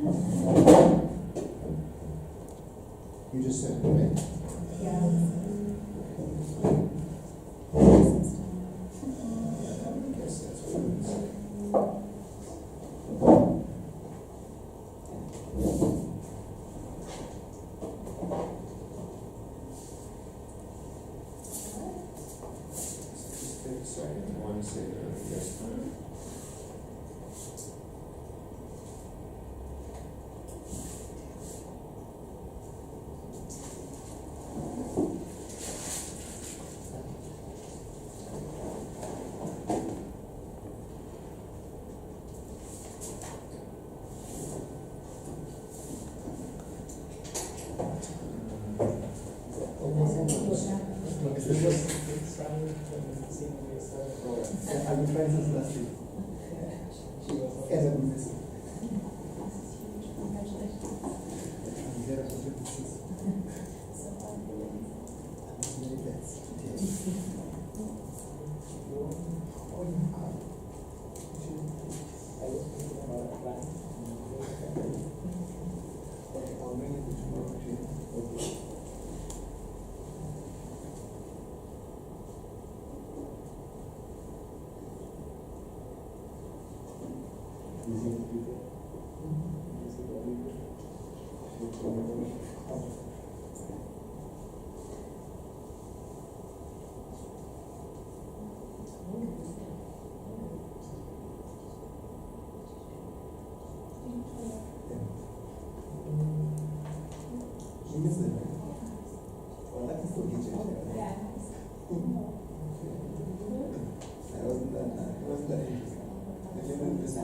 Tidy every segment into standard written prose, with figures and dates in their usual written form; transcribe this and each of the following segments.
You just said it, right? Yeah. I guess that's what it is. Sorry, I didn't want to say that earlier. I've been trying since last week. Yes, I've been missing. I'll bring it tomorrow. Okay. You missed it, right? Well, I can still get you. Yeah. It wasn't that interesting. If you didn't miss it.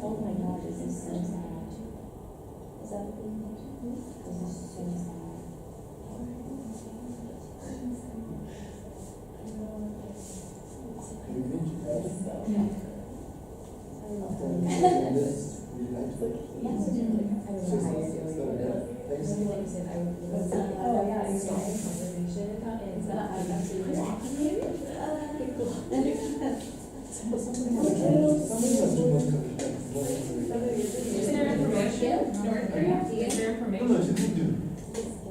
Oh my God, this is so sad. Is that what you mentioned? This is so sad. You mentioned that. I love And this, we like to. Yes, I don't know how you're doing. So, yeah, thanks. Oh, yeah, you're getting confirmation. It's not, I'm actually. Somebody must do most of it. Is there information? North Korea? Is there No, information? she didn't do.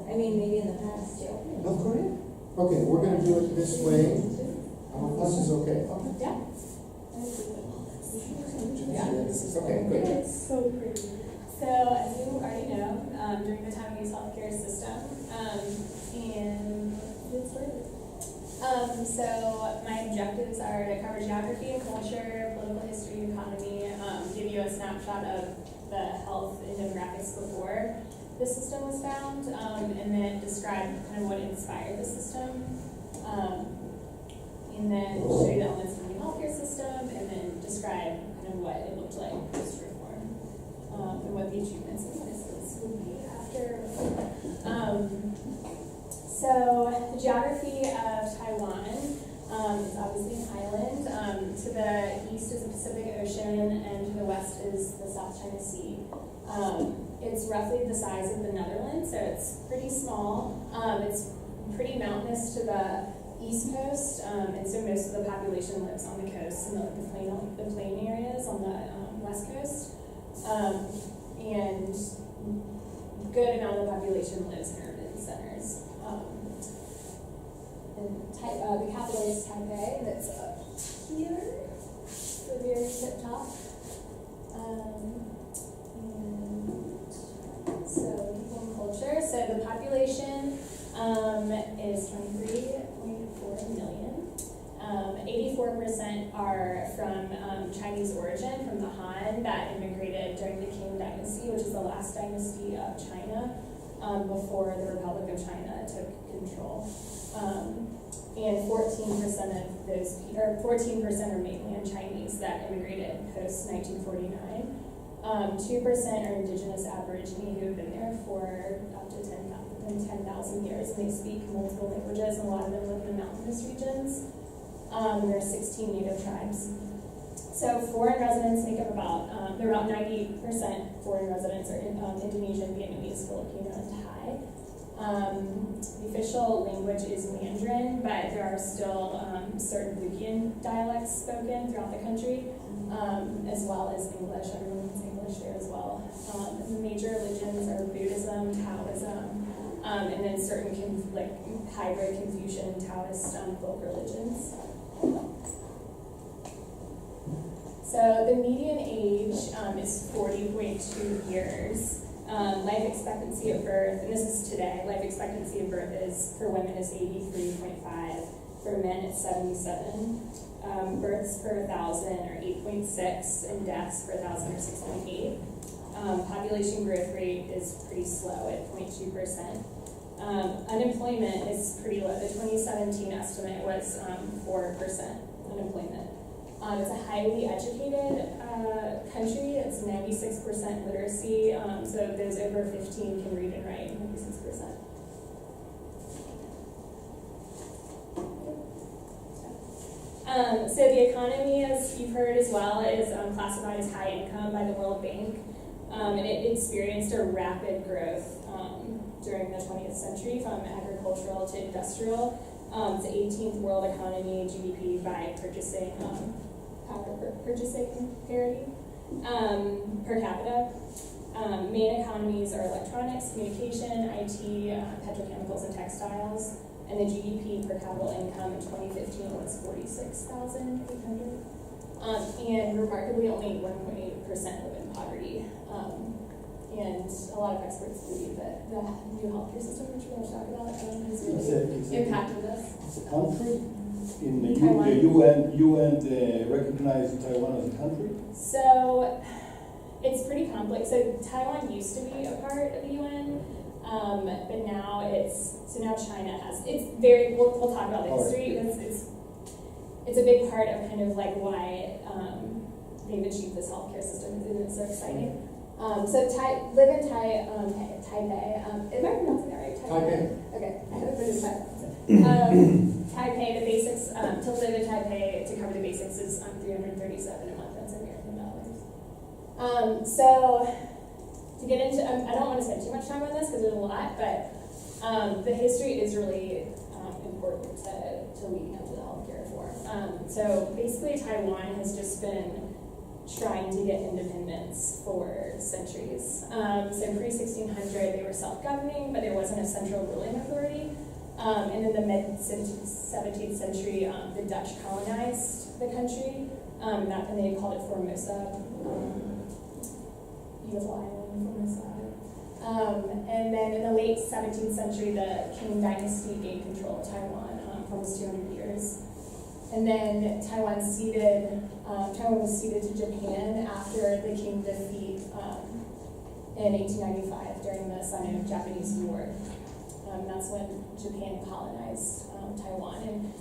I mean, maybe in the past, yeah. North Korea? Okay, we're gonna do it this way. This is okay. Yeah. Okay, good. It's so pretty. So as you already know, during the time we use healthcare system, and get started. So my objectives are to cover geography and culture, political history, economy, give you a snapshot of the health and demographics before the system was found, and then describe kind of what inspired the system. And then show you the elements of the healthcare system, and then describe kind of what it looked like post-reform, and what the achievements of this would be after. So the geography of Taiwan is obviously an island. To the east is the Pacific Ocean, and to the west is the South China Sea. It's roughly the size of the Netherlands, so it's pretty small. It's pretty mountainous to the east coast, and so most of the population lives on the coast and the plain areas on the west coast. And good amount of the population lives in urban centers. And the capital is Taipei, and it's up here, the very tip top. And so people and culture. So the population is 23.4 million. 84% are from Chinese origin from the Han that immigrated during the Qing Dynasty, which is the last dynasty of China before the Republic of China took control. And 14% of those, or 14% are mainland Chinese that immigrated post 1949. 2% are indigenous Aborigine who have been there for up to 10,000 years, and they speak multiple languages, and a lot of them live in the mountainous regions. There are 16 native tribes. So foreign residents make up about, they're about 90% foreign residents are Indonesian, Vietnamese, Filipino, and Thai. The official language is Mandarin, but there are still certain Bukien dialects spoken throughout the country, as well as English. Everyone speaks English there as well. The major religions are Buddhism, Taoism, and then certain hybrid Confucian and Taoist folk religions. So the median age is 40.2 years. Life expectancy of birth, and this is today, life expectancy of birth is, for women, is 83.5. For men, it's 77. Births per 1,000 are 8.6, and deaths per 1,000 are 6.8. Population growth rate is pretty slow at 0.2%. Unemployment is pretty low. The 2017 estimate was 4% unemployment. It's a highly educated country. It's 96% literacy, so those over 15 can read and write, 96%. So the economy, as you've heard as well, is classified as high income by the World Bank, and it experienced a rapid growth during the 20th century from agricultural to industrial. It's the 18th world economy, GDP by purchasing parity per capita. Main economies are electronics, communication, IT, petrochemicals, and textiles. And the GDP per capita income in 2015 was $46,800. And remarkably, only 1.8% live in poverty. And a lot of experts believe that the new healthcare system, which we're going to talk about, has really impacted us. It's a country? In the Taiwan. UN recognized Taiwan as a country? So it's pretty complex. So Taiwan used to be a part of the UN, but now now China has, we'll talk about the history. It's a big part of kind of like why they've achieved this healthcare system, and it's so exciting. So live in Taipei. Am I pronouncing that right? Taipei. Okay, I hope it is Taipei, the basics, to live in Taipei, to cover the basics, is $337 a month. That's American dollars. So to get into, I don't want to spend too much time on this because there's a lot, but the history is really important to leading up to the healthcare reform. So basically, Taiwan has just been trying to get independence for centuries. So pre-1600, they were self-governing, but there wasn't a central ruling authority. And in the mid-17th century, the Dutch colonized the country, and they called it Formosa, beautiful island, Formosa. And then in the late 17th century, the Qing Dynasty gained control of Taiwan for almost 200 years. And then Taiwan was ceded to Japan after the Qing defeat in 1895 during the Sino-Japanese War. That's when Japan colonized Taiwan. And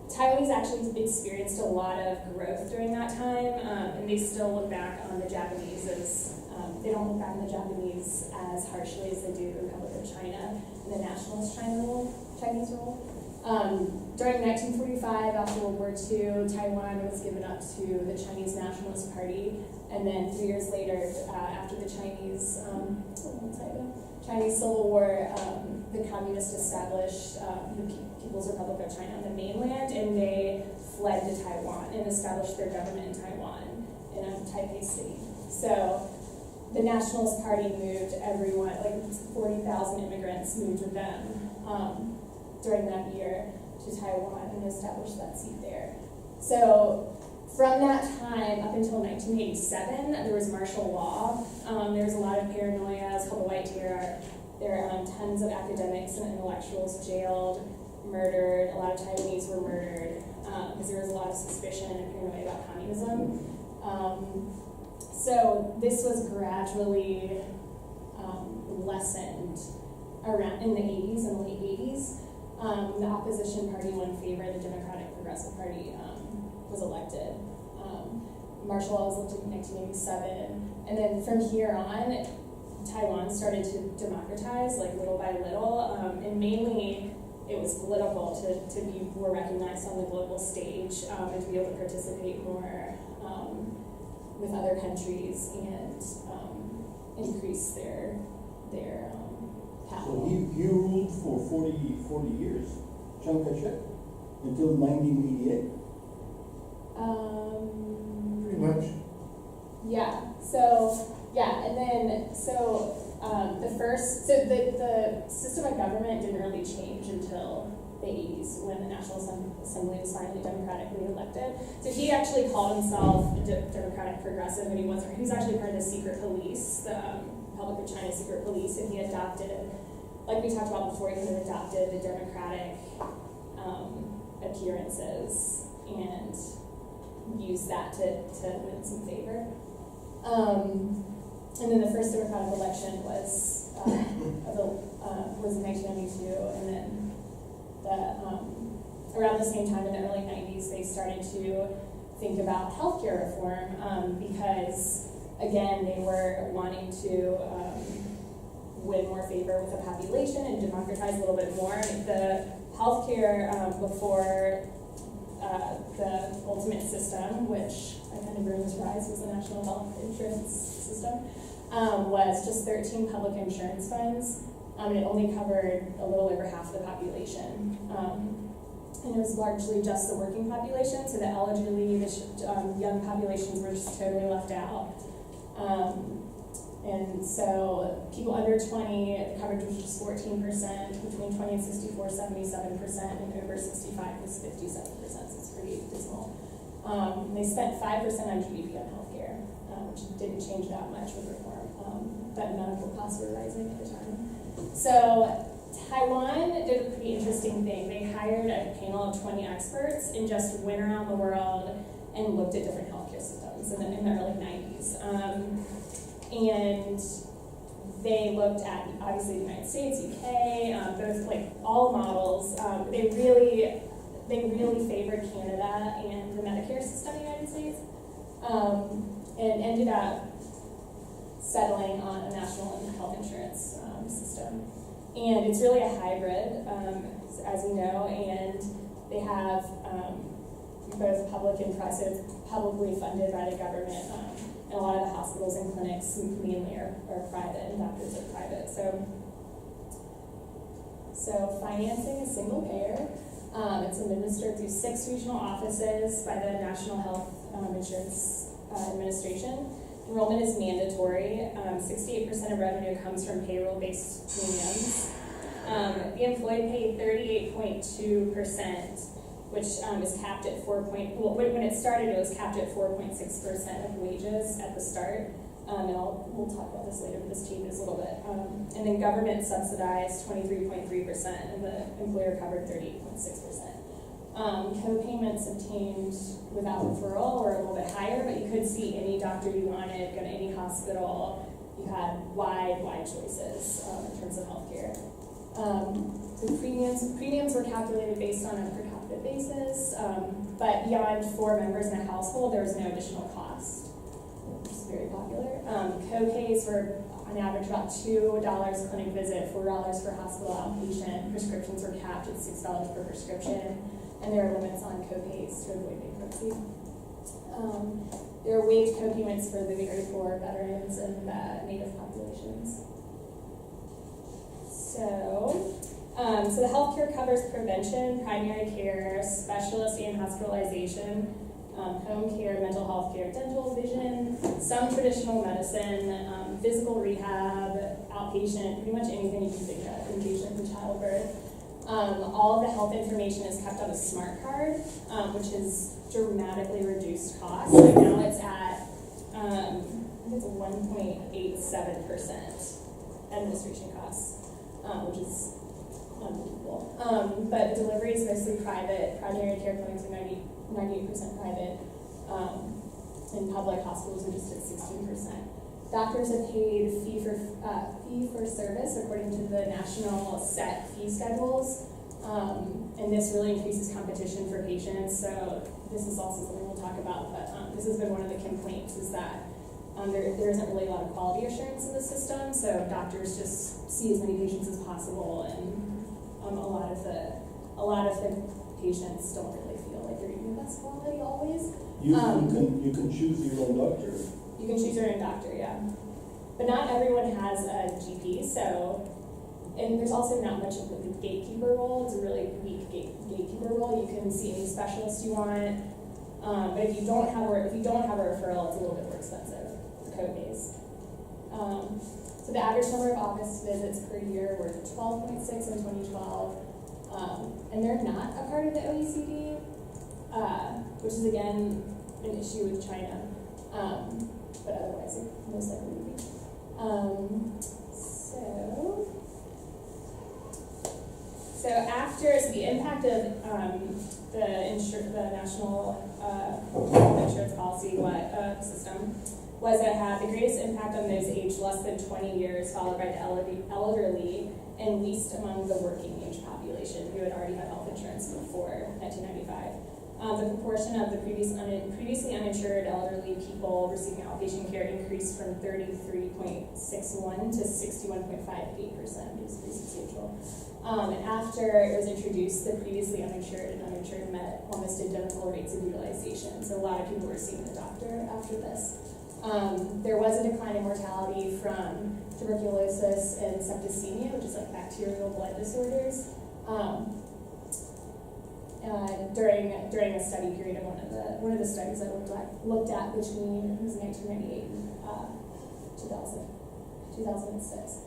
Taiwanese actually experienced a lot of growth during that time, and they still look back on the Japanese as, they don't look back on the Japanese as harshly as they do the Republic of China and the nationalist Chinese rule. During 1945, after World War II, Taiwan was given up to the Chinese Nationalist Party, and then 3 years later, after the Chinese Civil War, the communists established the People's Republic of China on the mainland, and they fled to Taiwan and established their government in Taiwan, in Taipei City. So the Nationalist Party moved everyone, like 40,000 immigrants moved with them during that year to Taiwan and established that seat there. So from that time up until 1987, there was martial law. There was a lot of paranoia. It's called the White Terror. There are tons of academics and intellectuals jailed. murdered. A lot of Taiwanese were murdered because there was a lot of suspicion and paranoia about communism. So this was gradually lessened around in the 80s and late 80s. The opposition party won favor. The Democratic Progressive Party was elected. Martial law was elected in 1987, and then from here on, Taiwan started to democratize, like little by little, and mainly it was political to be more recognized on the global stage and to be able to participate more with other countries and increase their So capital. he ruled for 40 years, Chiang Kai-shek, until 1988. Pretty much. And then the system of government didn't really change until the 80s when the National Assembly was finally democratically elected. So he actually called himself a Democratic Progressive, and he was actually part of the secret police, the Republic of China secret police, and he adopted, like we talked about before, he had adopted the democratic appearances and used that to win some favor. And then the first democratic election was in 1992, and then around the same time in the early 90s, they started to think about healthcare reform because, again, they were wanting to win more favor with the population and democratize a little bit more. The healthcare before the ultimate system, which I kind of ruined his rise, was the National Health Insurance System, was just 13 public insurance funds. And it only covered a little over half the population. And it was largely just the working population, so the elderly, the young populations were just totally left out. And so people under 20, the coverage was just 14%, between 20 and 64, 77%, and over 65 was 57%, so it's pretty dismal. They spent 5% on GDP on healthcare, which didn't change that much with reform, but medical costs were rising at the time. So Taiwan did a pretty interesting thing. They hired a panel of 20 experts and just went around the world and looked at different healthcare systems in the early 90s. And they looked at, obviously, the United States, UK, both like all models. They really favored Canada and the Medicare system in the United States, and ended up settling on a national health insurance system. And it's really a hybrid, as you know, and they have both public and private, publicly funded by the government, and a lot of the hospitals and clinics mainly are private, and doctors are private. So financing is single payer. It's administered through 6 regional offices by the National Health Insurance Administration. Enrollment is mandatory. 68% of revenue comes from payroll-based premiums. The employed pay 38.2%, which is capped at when it started, it was capped at 4.6% of wages at the start. And we'll talk about this later, but this changes a little bit. And then government subsidized 23.3%, and the employer covered 38.6%. Co-payments obtained without referral were a little bit higher, but you could see any doctor you wanted, go to any hospital. You had wide choices in terms of healthcare. The premiums were calculated based on a per capita basis, but beyond 4 members in a household, there was no additional cost, which is very popular. Co-pays were on average about $2 clinic visit, $4 for hospital outpatient. Prescriptions were capped at $6 per prescription, and there are limits on co-pays to avoid bankruptcy. There are waived co-payments for the very poor, veterans, and native populations. So the healthcare covers prevention, primary care, specialist and hospitalization, home care, mental health care, dental, vision, some traditional medicine, physical rehab, outpatient, pretty much anything you can think of, inpatient and childbirth. All of the health information is kept on a smart card, which has dramatically reduced costs. Right now it's at, I think it's 1.87% administration costs, which is unbelievable. But the delivery is mostly private, primary care clinics are 98% private, and public hospitals are just at 16%. Doctors are paid fee for service according to the national set fee schedules, and this really increases competition for patients. So this is also something we'll talk about, but this has been one of the complaints is that there isn't really a lot of quality assurance in the system. So doctors just see as many patients as possible, and a lot of the patients don't really feel like they're getting the best quality always. You can choose your own doctor. You can choose your own doctor, yeah. But not everyone has a GP, so, and there's also not much of the gatekeeper role. It's a really weak gatekeeper role. You can see any specialist you want, but if you don't have a referral, it's a little bit more expensive, the co-pays. So the average number of office visits per year were 12.6 in 2012, and they're not a part of the OECD, which is again an issue with China. But otherwise it most likely would be. So the impact of the national insurance policy system was that it had the greatest impact on those aged less than 20 years, followed by the elderly, and least among the working age population who had already had health insurance before 1995. The proportion of the previously uninsured elderly people receiving outpatient care increased from 33.61 to 61.58%, which is pretty substantial. And after it was introduced, the previously uninsured and uninsured met almost identical rates of utilization. So a lot of people were seeing the doctor after this. There was a decline in mortality from tuberculosis and septicemia, which is like bacterial blood disorders. During a study period of one of the studies I looked at between 1998 and 2006.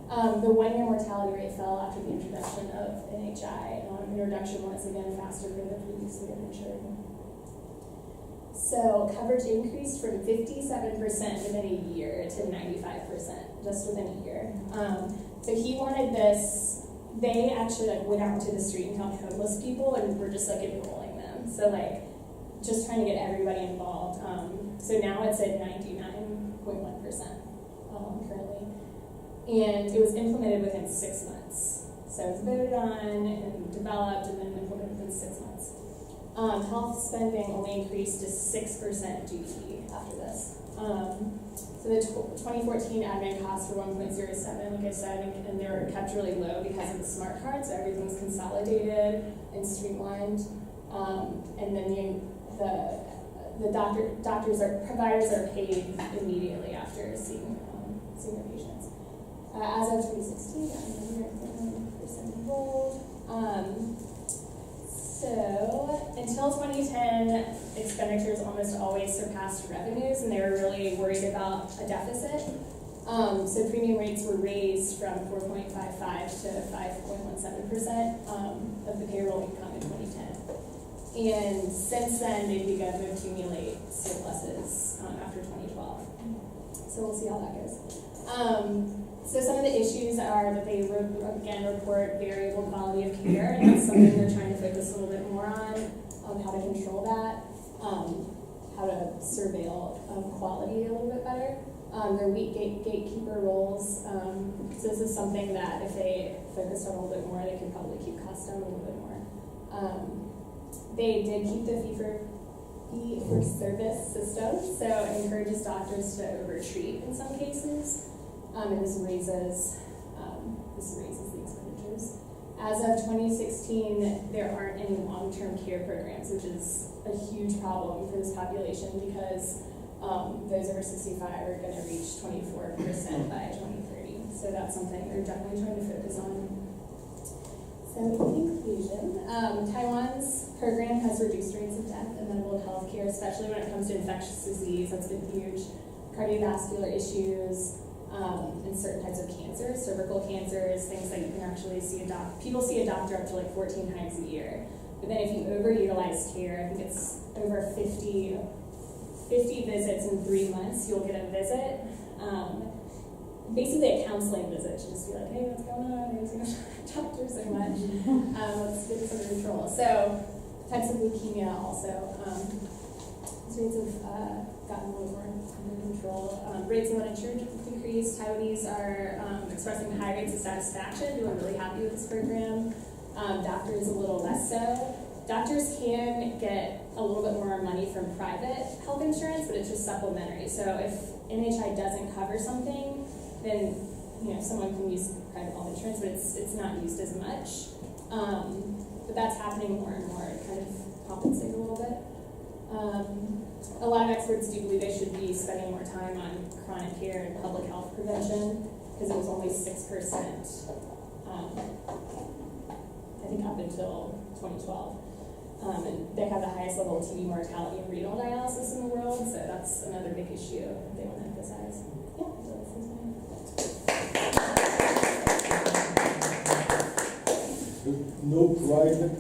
The 1-year mortality rate fell after the introduction of NHI. Introduction was again faster for the previously uninsured. So coverage increased from 57% within a year to 95% just within a year. So he wanted this. They actually went out into the street and found homeless people and were just enrolling them. So just trying to get everybody involved. So now it's at 99.1% currently. And it was implemented within 6 months. So it's voted on and developed and then implemented within 6 months. Health spending only increased to 6% GDP after this. So the 2014 admin costs were 1.07, like I said, and they were kept really low because of the smart card, so everything's consolidated and streamlined. And then providers are paid immediately after seeing their patients. As of 2016, I'm 100% enrolled. So until 2010, expenditures almost always surpassed revenues, and they were really worried about a deficit. So premium rates were raised from 4.55 to 5.17% of the payroll income in 2010. And since then, they've begun to accumulate surpluses after 2012. So we'll see how that goes. So some of the issues are that they again report variable quality of care, and that's something they're trying to focus a little bit more on how to control that, how to surveil quality a little bit better. Their weak gatekeeper roles. So this is something that if they focused on a little bit more, they could probably keep costs down a little bit more. They did keep the fee for service system, so it encourages doctors to overtreat in some cases. And this raises the expenditures. As of 2016, there aren't any long-term care programs, which is a huge problem for this population because those over 65 are going to reach 24% by 2030. So that's something they're definitely trying to focus on. So in conclusion, Taiwan's program has reduced rates of death in medical health care, especially when it comes to infectious disease. That's been huge. Cardiovascular issues, and certain types of cancers, cervical cancers, things that you can actually see people see a doctor up to 14 times a year. But then if you overutilize care, I think it's over 50 visits in 3 months, you'll get a visit. basically a counseling visit to just be like, hey, what's going on? You're going to doctor so much. Let's get this under control. So types of leukemia also. Rates have gotten a little more under control. Rates of uninsured decreased. Taiwanese are expressing high rates of satisfaction, doing really happy with this program. Doctors a little less so. Doctors can get a little bit more money from private health insurance, but it's just supplementary. So if NHI doesn't cover something, then someone can use private health insurance, but it's not used as much. But that's happening more and more. It kind of compensates a little bit. A lot of experts do believe they should be spending more time on chronic care and public health prevention because it was only 6%, I think up until 2012. And they have the highest level of TB mortality and renal dialysis in the world, so that's another big issue they want to emphasize. Yeah, so this is mine. No private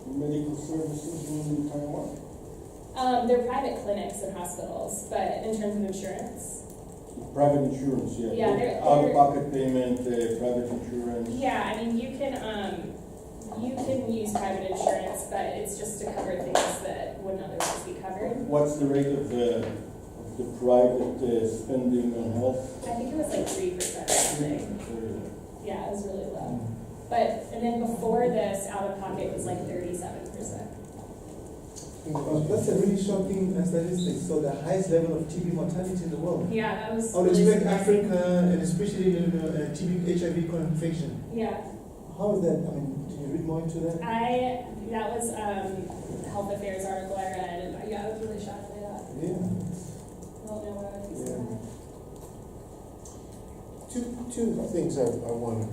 medical services in Taiwan? They're private clinics and hospitals, but in terms of insurance, Private insurance, yeah. Yeah, they're- Out-of-pocket payment, private insurance. yeah, I mean, you can use private insurance, but it's just to cover things that wouldn't otherwise be covered. What's the rate of the private spending on health? I think it was like 3% or something. Yeah, it was really low. And then before this, out of pocket was like 37%. That's a really shocking statistic. So the highest level of TB mortality in the world. Yeah, that was. I would really expect surprising. Africa, and especially TB, HIV co-infection. Yeah, How is that? I mean, did you read more into that? that was a health affairs article I read, and yeah, I was really shocked by that. Yeah. I don't know what I was saying. Two things I want to,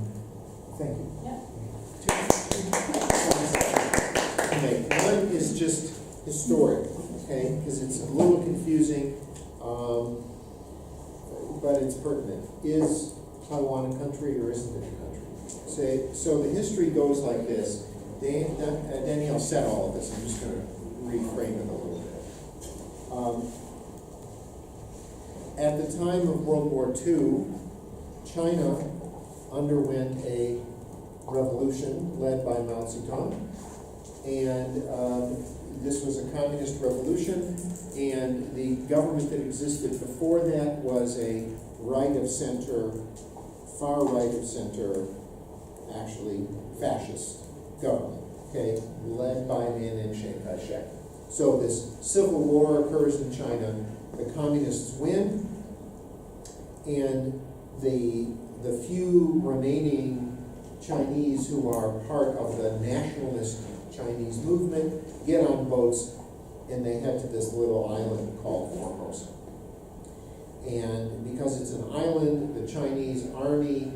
thank you. Yeah. One is just historic, okay, because it's a little confusing, but it's pertinent. Is Taiwan a country or isn't it a country? So the history goes like this. Danielle said all of this. I'm just going to reframe it a little bit. At the time of World War II, China underwent a revolution led by Mao Zedong, and this was a communist revolution, and the government that existed before that was a right of center, far right of center, actually fascist government, okay, led by a man named Chiang Kai-shek. So this civil war occurs in China, the communists win, and the few remaining Chinese who are part of the nationalist Chinese movement get on boats and they head to this little island called Formosa. And because it's an island, the Chinese army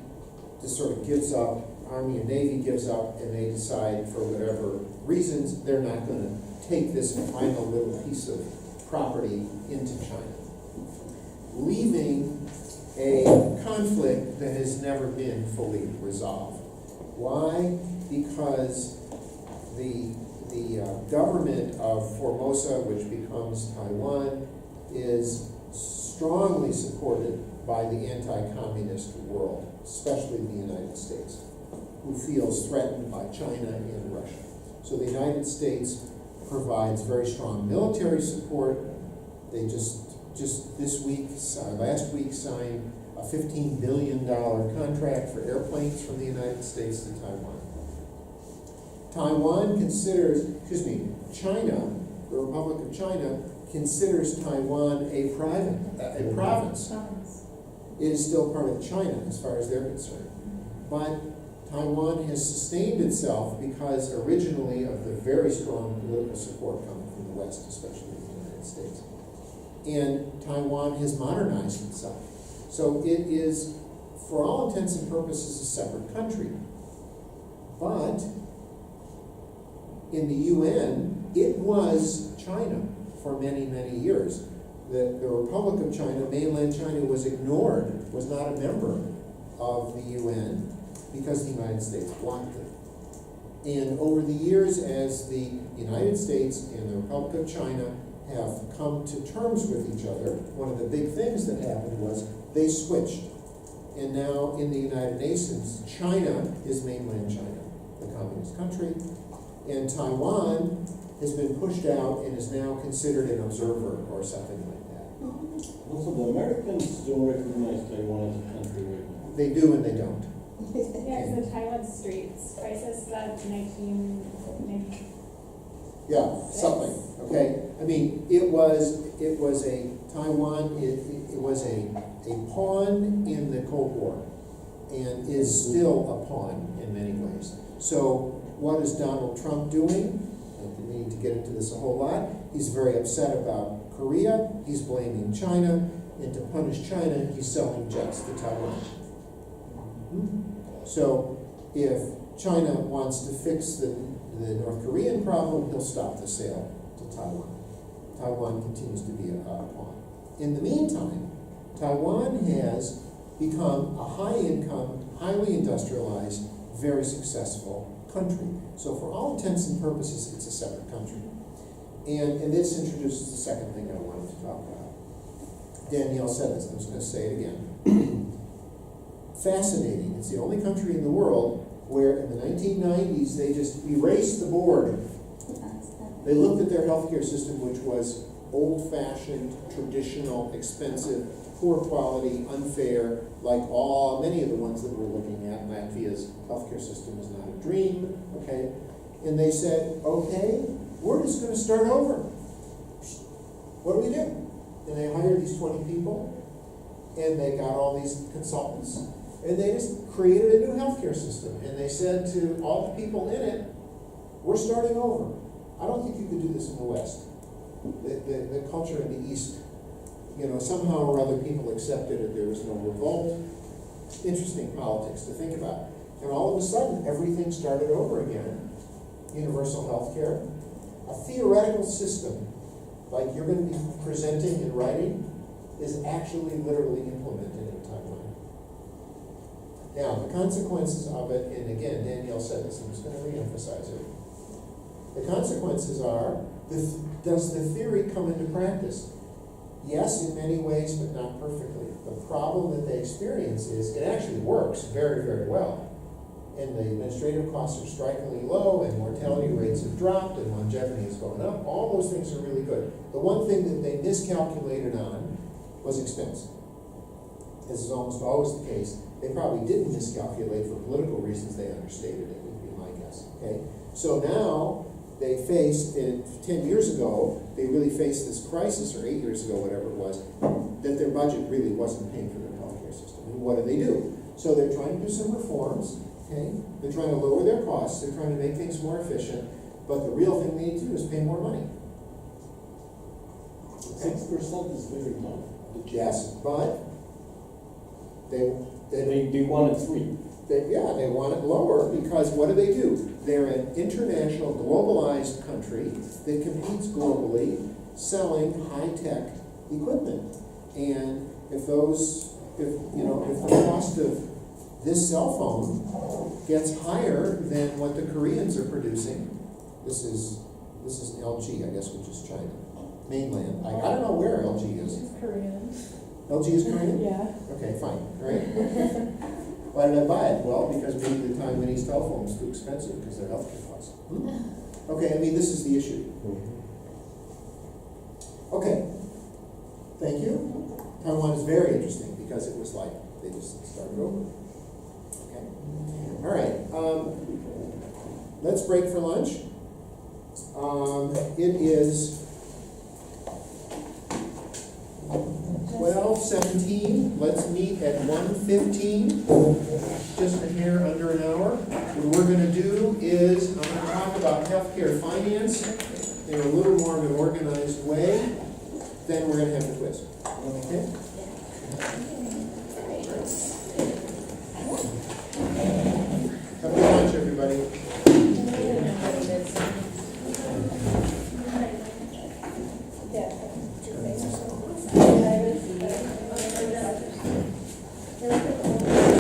just sort of gives up, army and navy gives up, and they decide for whatever reasons they're not going to take this final little piece of property into China, leaving a conflict that has never been fully resolved. Why? Because the government of Formosa, which becomes Taiwan, is strongly supported by the anti-communist world, especially the United States, who feels threatened by China and Russia. So the United States provides very strong military support. They just this week, last week, signed a $15 billion contract for airplanes from the United States to Taiwan. China, the Republic of China, considers Taiwan a province. It is still part of China as far as they're concerned. But Taiwan has sustained itself because originally of the very strong political support coming from the West, especially the United States. And Taiwan has modernized itself. So it is, for all intents and purposes, a separate country. But in the UN, it was China for many, many years. The Republic of China, mainland China, was ignored, was not a member of the UN because the United States blocked it. And over the years, as the United States and the Republic of China have come to terms with each other, one of the big things that happened was they switched. And now in the United Nations, China is mainland China, the communist country, and Taiwan has been pushed out and is now considered an observer or something like that. Also, the Americans don't recognize Taiwan as a country right now. They do and they don't. Yeah, it's the Taiwan Straits crisis that 1990. Yeah, something, okay? I mean, it was a Taiwan, it was a pawn in the Cold War and is still a pawn in many ways. So what is Donald Trump doing? I don't need to get into this a whole lot. He's very upset about Korea. He's blaming China. And to punish China, he's selling jets to Taiwan. So if China wants to fix the North Korean problem, he'll stop the sale to Taiwan. Taiwan continues to be a pawn. In the meantime, Taiwan has become a high-income, highly industrialized, very successful country. So for all intents and purposes, it's a separate country. And this introduces the second thing I wanted to talk about. Danielle said this, I'm just going to say it again. Fascinating. It's the only country in the world where in the 1990s they just erased the board. They looked at their healthcare system, which was old-fashioned, traditional, expensive, poor quality, unfair, like many of the ones that we're looking at. Latvia's healthcare system is not a dream, okay? And they said, okay, we're just going to start over. What do we do? And they hired these 20 people, and they got all these consultants, and they just created a new healthcare system. And they said to all the people in it, we're starting over. I don't think you could do this in the West. The culture in the East, somehow or other people accepted it. There was no revolt. Interesting politics to think about. And all of a sudden, everything started over again. Universal health care. A theoretical system, like you're going to be presenting and writing, is actually literally implemented in Taiwan. Now, the consequences of it, and again, Danielle said this, I'm just going to re-emphasize it. The consequences are, does the theory come into practice? Yes, in many ways, but not perfectly. The problem that they experience is it actually works very, very well. And the administrative costs are strikingly low, and mortality rates have dropped, and longevity is going up. All those things are really good. The one thing that they miscalculated on was expense. This is almost always the case. They probably didn't miscalculate for political reasons. They understated it, would be my guess. Okay? So now they face, 10 years ago, they really faced this crisis, or 8 years ago, whatever it was, that their budget really wasn't paying for their healthcare system. And what do? So they're trying to do some reforms. Okay? They're trying to lower their costs. They're trying to make things more efficient. But the real thing they need to do is pay more money. 6% is very low. Yes, but they want it 3. they want it lower because what do? They're an international, globalized country that competes globally, selling high-tech equipment. And if the cost of this cell phone gets higher than what the Koreans are producing, this is LG, I guess, which is China, mainland. I don't know where LG is. She's Korean. LG is Korean? Yeah. Okay, fine, right? Why did I buy it? Well, because maybe the Taiwanese telephone is too expensive because their healthcare costs. Okay, this is the issue. Okay, thank you. Taiwan is very interesting because it was like they just started over. Okay, all right. Let's break for lunch. It is 12:17. Let's meet at 1:15, just a hair under an hour. What we're going to do is I'm going to talk about healthcare finance in a little more of an organized way. Then we're going to have the quiz. Okay?